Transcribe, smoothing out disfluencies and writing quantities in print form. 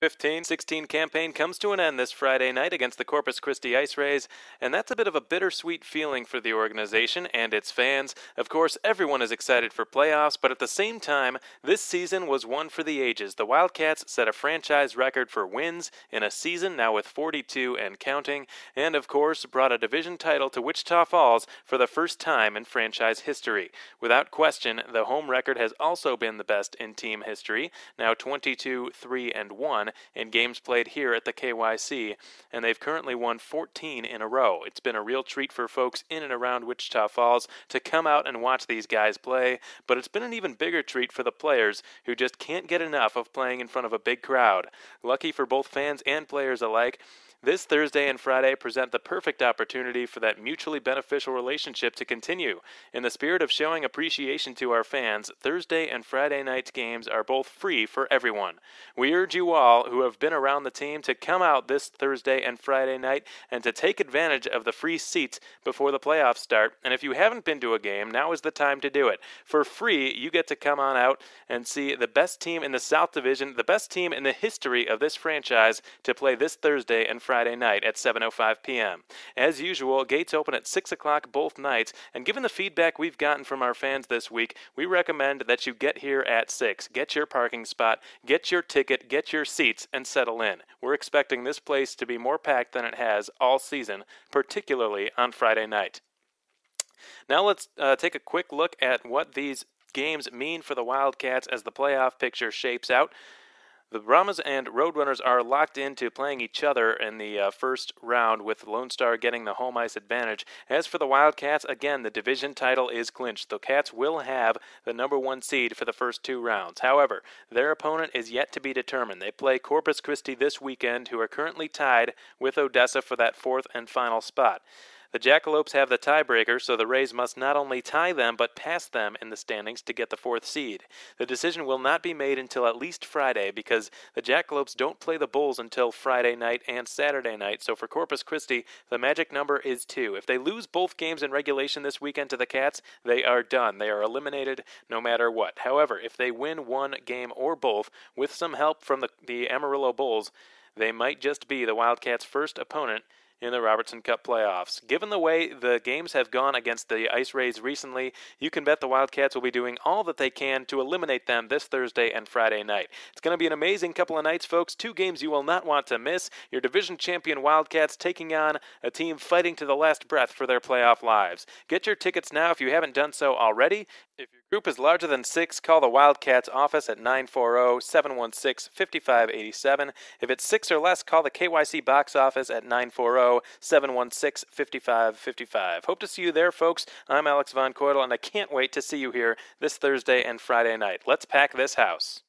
The 15-16 campaign comes to an end this Friday night against the Corpus Christi Ice Rays, and that's a bit of a bittersweet feeling for the organization and its fans. Of course, everyone is excited for playoffs, but at the same time, this season was one for the ages. The Wildcats set a franchise record for wins in a season, now with 42 and counting, and of course brought a division title to Wichita Falls for the first time in franchise history. Without question, the home record has also been the best in team history, now 22-3-1 in games played here at the KYC, and they've currently won 14 in a row. It's been a real treat for folks in and around Wichita Falls to come out and watch these guys play, but it's been an even bigger treat for the players who just can't get enough of playing in front of a big crowd. Lucky for both fans and players alike, this Thursday and Friday present the perfect opportunity for that mutually beneficial relationship to continue. In the spirit of showing appreciation to our fans, Thursday and Friday night's games are both free for everyone. We urge you all who have been around the team to come out this Thursday and Friday night and to take advantage of the free seats before the playoffs start. And if you haven't been to a game, now is the time to do it. For free, you get to come on out and see the best team in the South Division, the best team in the history of this franchise, to play this Thursday and Friday night at 7:05 p.m. As usual, gates open at 6 o'clock both nights, and given the feedback we've gotten from our fans this week, we recommend that you get here at 6. Get your parking spot, get your ticket, get your seats, and settle in. We're expecting this place to be more packed than it has all season, particularly on Friday night. Now let's take a quick look at what these games mean for the Wildcats as the playoff picture shapes out. The Brahmas and Roadrunners are locked into playing each other in the first round, with Lone Star getting the home ice advantage. As for the Wildcats, again, the division title is clinched. The Cats will have the number 1 seed for the first 2 rounds. However, their opponent is yet to be determined. They play Corpus Christi this weekend, who are currently tied with Odessa for that 4th and final spot. The Jackalopes have the tiebreaker, so the Rays must not only tie them, but pass them in the standings to get the 4th seed. The decision will not be made until at least Friday, because the Jackalopes don't play the Bulls until Friday night and Saturday night, so for Corpus Christi, the magic number is 2. If they lose both games in regulation this weekend to the Cats, they are done. They are eliminated no matter what. However, if they win one game or both, with some help from the Amarillo Bulls, they might just be the Wildcats' first opponent in the Robertson Cup playoffs. Given the way the games have gone against the Ice Rays recently, you can bet the Wildcats will be doing all that they can to eliminate them this Thursday and Friday night. It's going to be an amazing couple of nights, folks. 2 games you will not want to miss. Your division champion Wildcats taking on a team fighting to the last breath for their playoff lives. Get your tickets now if you haven't done so already. If your group is larger than 6, call the Wildcats office at 940-716-5587. If it's 6 or less, call the KYC box office at 940-716-5555. Hope to see you there, folks. I'm Alex Von Coydel, and I can't wait to see you here this Thursday and Friday night. Let's pack this house.